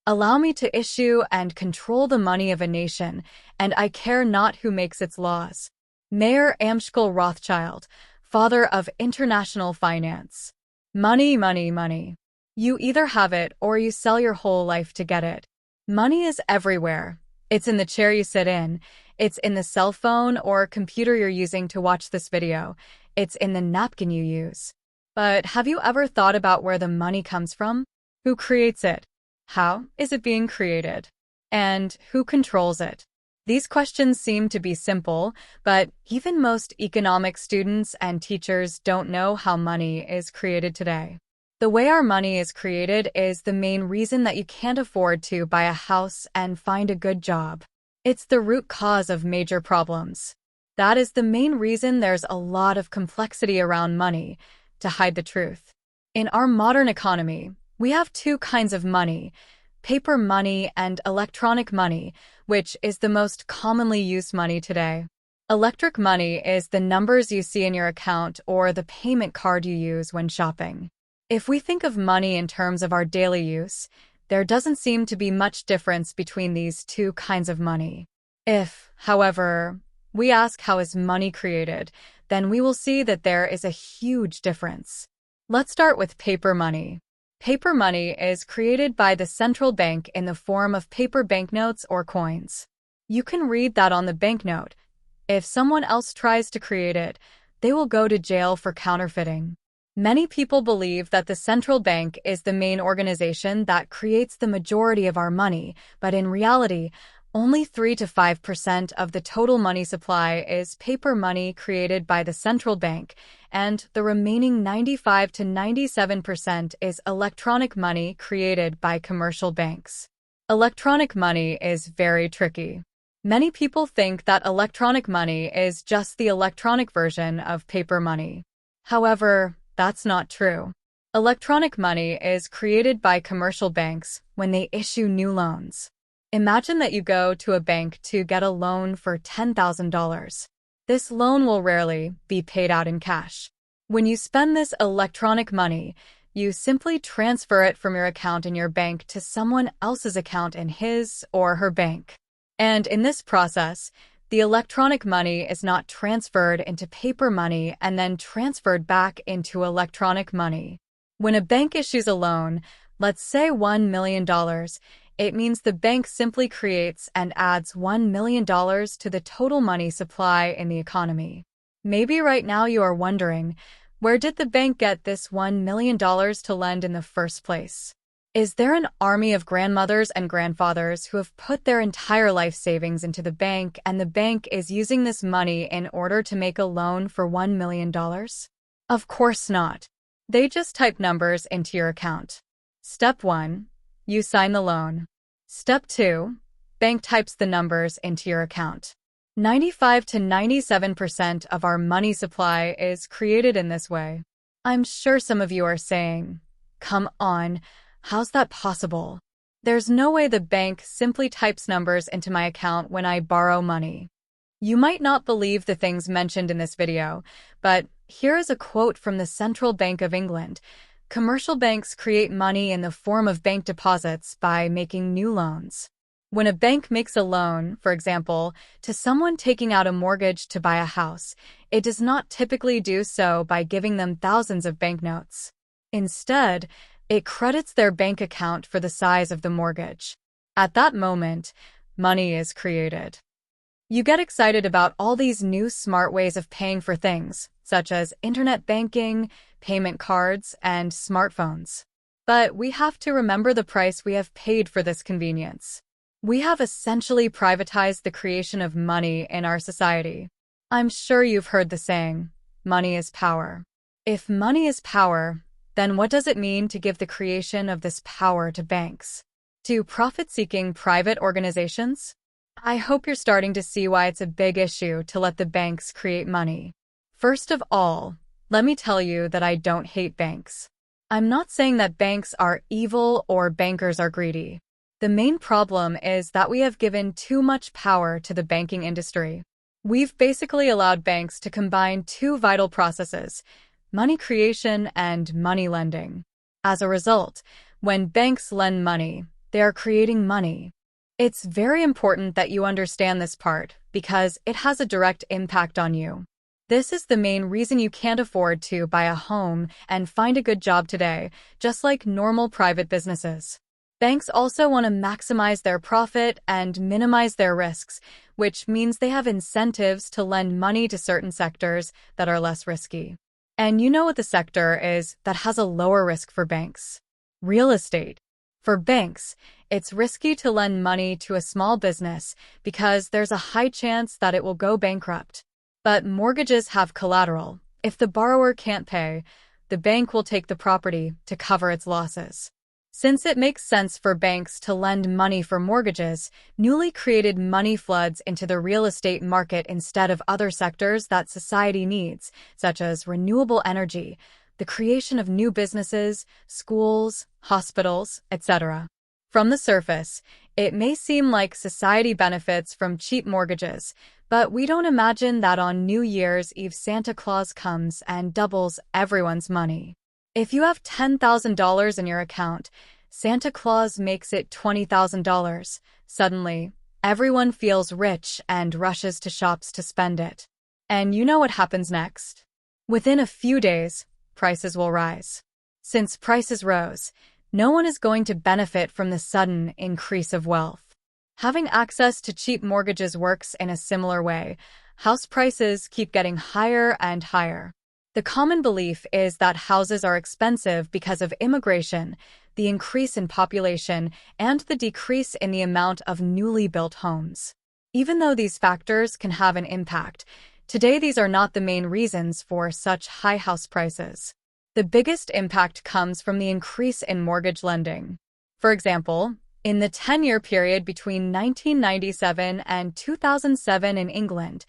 Allow me to issue and control the money of a nation, and I care not who makes its laws. Mayer Amschel Rothschild, father of international finance. Money, money, money. You either have it or you sell your whole life to get it. Money is everywhere. It's in the chair you sit in. It's in the cell phone or computer you're using to watch this video. It's in the napkin you use. But have you ever thought about where the money comes from? Who creates it? How is it being created? And who controls it? These questions seem to be simple, but even most economics students and teachers don't know how money is created today. The way our money is created is the main reason that you can't afford to buy a house and find a good job. It's the root cause of major problems. That is the main reason there's a lot of complexity around money, to hide the truth. In our modern economy, we have two kinds of money, paper money and electronic money, which is the most commonly used money today. Electric money is the numbers you see in your account or the payment card you use when shopping. If we think of money in terms of our daily use, there doesn't seem to be much difference between these two kinds of money. If, however, we ask how is money created, then we will see that there is a huge difference. Let's start with paper money. Paper money is created by the central bank in the form of paper banknotes or coins. You can read that on the banknote. If someone else tries to create it, they will go to jail for counterfeiting. Many people believe that the central bank is the main organization that creates the majority of our money, but in reality, only 3 to 5% of the total money supply is paper money created by the central bank, and the remaining 95 to 97% is electronic money created by commercial banks. Electronic money is very tricky. Many people think that electronic money is just the electronic version of paper money. However, that's not true. Electronic money is created by commercial banks when they issue new loans. Imagine that you go to a bank to get a loan for $10,000. This loan will rarely be paid out in cash. When you spend this electronic money, you simply transfer it from your account in your bank to someone else's account in his or her bank. And in this process, the electronic money is not transferred into paper money and then transferred back into electronic money. When a bank issues a loan, let's say $1 million, it means the bank simply creates and adds $1 million to the total money supply in the economy. Maybe right now you are wondering, where did the bank get this $1 million to lend in the first place? Is there an army of grandmothers and grandfathers who have put their entire life savings into the bank and the bank is using this money in order to make a loan for $1 million? Of course not. They just type numbers into your account. Step 1. You sign the loan. Step 2. Bank types the numbers into your account. 95 to 97% of our money supply is created in this way. I'm sure some of you are saying, come on, how's that possible? There's no way the bank simply types numbers into my account when I borrow money. You might not believe the things mentioned in this video, but here is a quote from the Central Bank of England. Commercial banks create money in the form of bank deposits by making new loans. When a bank makes a loan, for example, to someone taking out a mortgage to buy a house, it does not typically do so by giving them thousands of banknotes. Instead, it credits their bank account for the size of the mortgage. At that moment, money is created. You get excited about all these new smart ways of paying for things, such as internet banking, payment cards, and smartphones. But we have to remember the price we have paid for this convenience. We have essentially privatized the creation of money in our society. I'm sure you've heard the saying, money is power. If money is power, then what does it mean to give the creation of this power to banks? To profit-seeking private organizations? I hope you're starting to see why it's a big issue to let the banks create money. First of all, let me tell you that I don't hate banks. I'm not saying that banks are evil or bankers are greedy. The main problem is that we have given too much power to the banking industry. We've basically allowed banks to combine two vital processes, money creation and money lending. As a result, when banks lend money, they are creating money. It's very important that you understand this part because it has a direct impact on you. This is the main reason you can't afford to buy a home and find a good job today, just like normal private businesses. Banks also want to maximize their profit and minimize their risks, which means they have incentives to lend money to certain sectors that are less risky. And you know what the sector is that has a lower risk for banks? Real estate. For banks, it's risky to lend money to a small business because there's a high chance that it will go bankrupt. But mortgages have collateral. If the borrower can't pay, the bank will take the property to cover its losses. Since it makes sense for banks to lend money for mortgages, newly created money floods into the real estate market instead of other sectors that society needs, such as renewable energy, the creation of new businesses, schools, hospitals, etc. From the surface, it may seem like society benefits from cheap mortgages, but we don't imagine that on New Year's Eve Santa Claus comes and doubles everyone's money. If you have $10,000 in your account, Santa Claus makes it $20,000. Suddenly, everyone feels rich and rushes to shops to spend it. And you know what happens next? Within a few days, prices will rise. Since prices rose, no one is going to benefit from the sudden increase of wealth. Having access to cheap mortgages works in a similar way. House prices keep getting higher and higher. The common belief is that houses are expensive because of immigration, the increase in population, and the decrease in the amount of newly built homes. Even though these factors can have an impact, today these are not the main reasons for such high house prices. The biggest impact comes from the increase in mortgage lending. For example, in the 10-year period between 1997 and 2007 in England,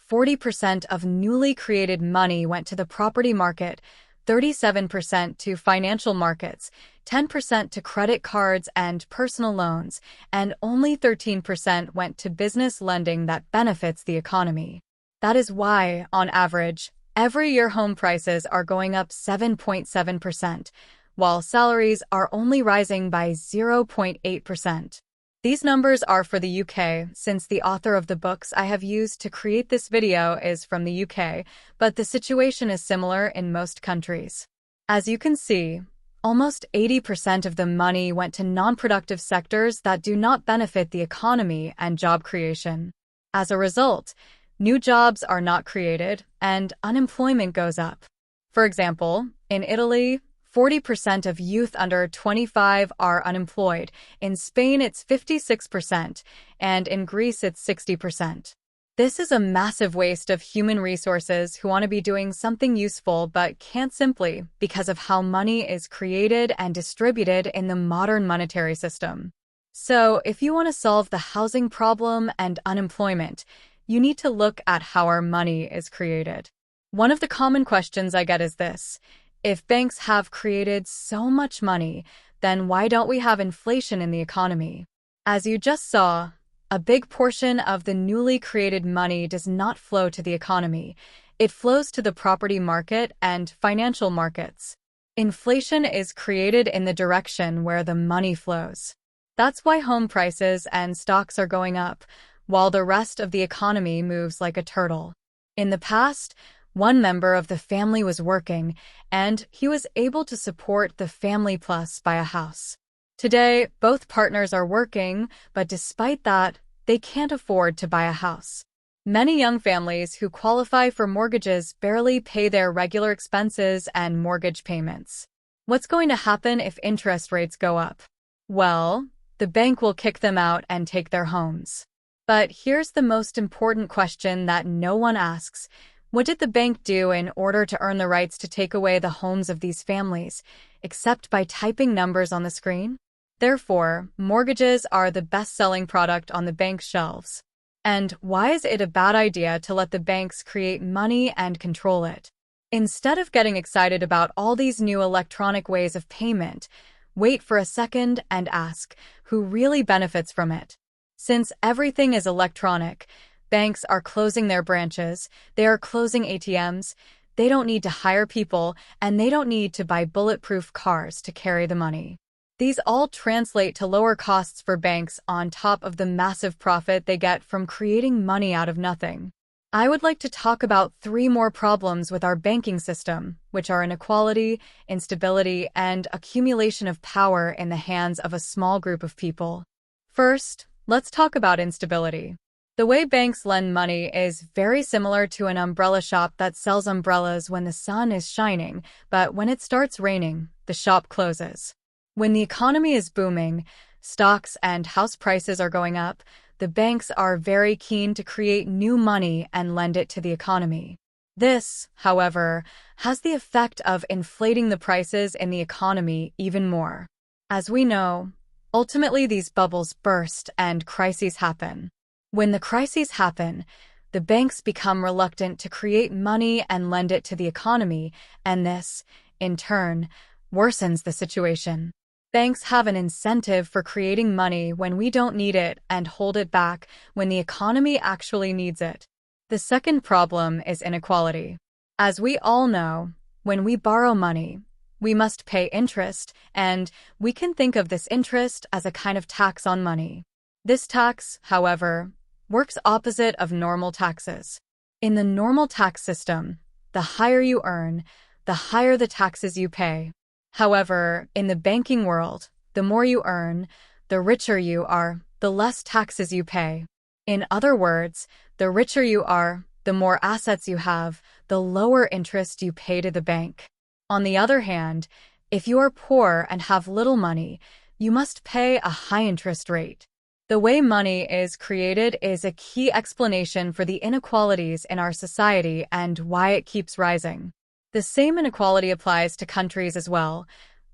40% of newly created money went to the property market, 37% to financial markets, 10% to credit cards and personal loans, and only 13% went to business lending that benefits the economy. That is why, on average, every year home prices are going up 7.7%, while salaries are only rising by 0.8%. These numbers are for the UK, since the author of the books I have used to create this video is from the UK, but the situation is similar in most countries. As you can see, almost 80% of the money went to non-productive sectors that do not benefit the economy and job creation. As a result, new jobs are not created, and unemployment goes up. For example, in Italy, 40% of youth under 25 are unemployed. In Spain, it's 56%, and in Greece, it's 60%. This is a massive waste of human resources who want to be doing something useful but can't simply because of how money is created and distributed in the modern monetary system. So, if you want to solve the housing problem and unemployment, you need to look at how our money is created. One of the common questions I get is this: if banks have created so much money, then why don't we have inflation in the economy? As you just saw, a big portion of the newly created money does not flow to the economy. It flows to the property market and financial markets. Inflation is created in the direction where the money flows. That's why home prices and stocks are going up, while the rest of the economy moves like a turtle. In the past, one member of the family was working, and he was able to support the family plus buy a house. Today, both partners are working, but despite that, they can't afford to buy a house. Many young families who qualify for mortgages barely pay their regular expenses and mortgage payments. What's going to happen if interest rates go up? Well, the bank will kick them out and take their homes. But here's the most important question that no one asks. What did the bank do in order to earn the rights to take away the homes of these families, except by typing numbers on the screen? Therefore, mortgages are the best-selling product on the bank's shelves. And why is it a bad idea to let the banks create money and control it? Instead of getting excited about all these new electronic ways of payment, wait for a second and ask, who really benefits from it? Since everything is electronic, banks are closing their branches, they are closing ATMs, they don't need to hire people, and they don't need to buy bulletproof cars to carry the money. These all translate to lower costs for banks on top of the massive profit they get from creating money out of nothing. I would like to talk about 3 more problems with our banking system, which are inequality, instability, and accumulation of power in the hands of a small group of people. First, let's talk about instability. The way banks lend money is very similar to an umbrella shop that sells umbrellas when the sun is shining, but when it starts raining, the shop closes. When the economy is booming, stocks and house prices are going up, the banks are very keen to create new money and lend it to the economy. This, however, has the effect of inflating the prices in the economy even more. As we know, ultimately these bubbles burst and crises happen. When the crises happen, the banks become reluctant to create money and lend it to the economy, and this, in turn, worsens the situation. Banks have an incentive for creating money when we don't need it and hold it back when the economy actually needs it. The second problem is inequality. As we all know, when we borrow money, we must pay interest, and we can think of this interest as a kind of tax on money. This tax, however, works opposite of normal taxes. In the normal tax system, the higher you earn, the higher the taxes you pay. However, in the banking world, the more you earn, the richer you are, the less taxes you pay. In other words, the richer you are, the more assets you have, the lower interest you pay to the bank. On the other hand, if you are poor and have little money, you must pay a high interest rate. The way money is created is a key explanation for the inequalities in our society and why it keeps rising. The same inequality applies to countries as well.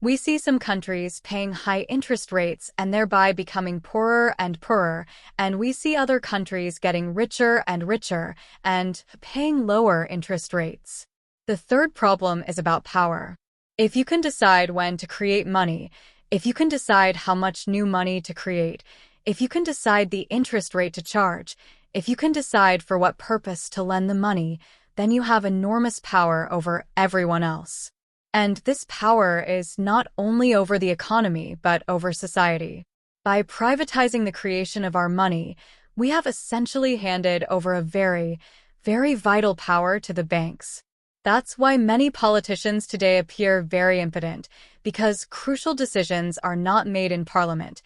We see some countries paying high interest rates and thereby becoming poorer and poorer, and we see other countries getting richer and richer and paying lower interest rates. The third problem is about power. If you can decide when to create money, if you can decide how much new money to create, if you can decide the interest rate to charge, if you can decide for what purpose to lend the money, then you have enormous power over everyone else. And this power is not only over the economy, but over society. By privatizing the creation of our money, we have essentially handed over a very, very vital power to the banks. That's why many politicians today appear very impotent, because crucial decisions are not made in parliament.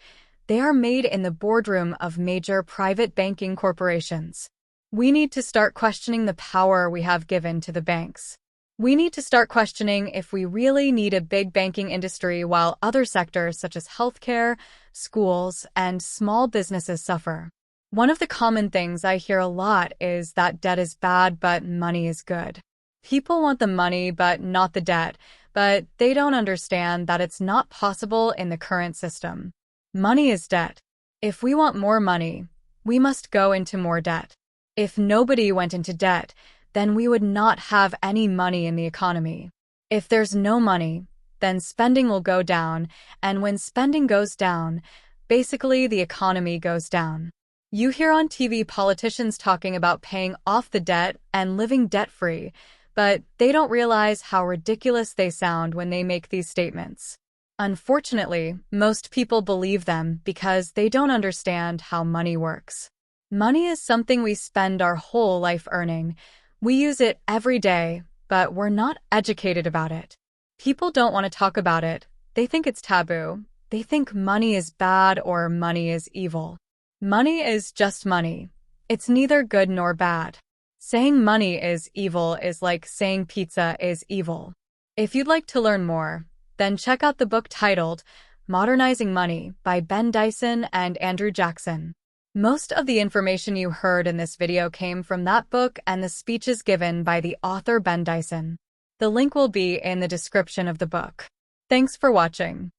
They are made in the boardroom of major private banking corporations. We need to start questioning the power we have given to the banks. We need to start questioning if we really need a big banking industry while other sectors such as healthcare, schools, and small businesses suffer. One of the common things I hear a lot is that debt is bad but money is good. People want the money but not the debt, but they don't understand that it's not possible in the current system. Money is debt. If we want more money, we must go into more debt. If nobody went into debt, then we would not have any money in the economy. If there's no money, then spending will go down, and when spending goes down, basically the economy goes down. You hear on TV politicians talking about paying off the debt and living debt-free, but they don't realize how ridiculous they sound when they make these statements. Unfortunately, most people believe them because they don't understand how money works. Money is something we spend our whole life earning. We use it every day, but we're not educated about it. People don't want to talk about it. They think it's taboo. They think money is bad or money is evil. Money is just money. It's neither good nor bad. Saying money is evil is like saying pizza is evil. If you'd like to learn more, then check out the book titled Modernizing Money by Ben Dyson and Andrew Jackson. Most of the information you heard in this video came from that book and the speeches given by the author Ben Dyson. The link will be in the description of the book. Thanks for watching.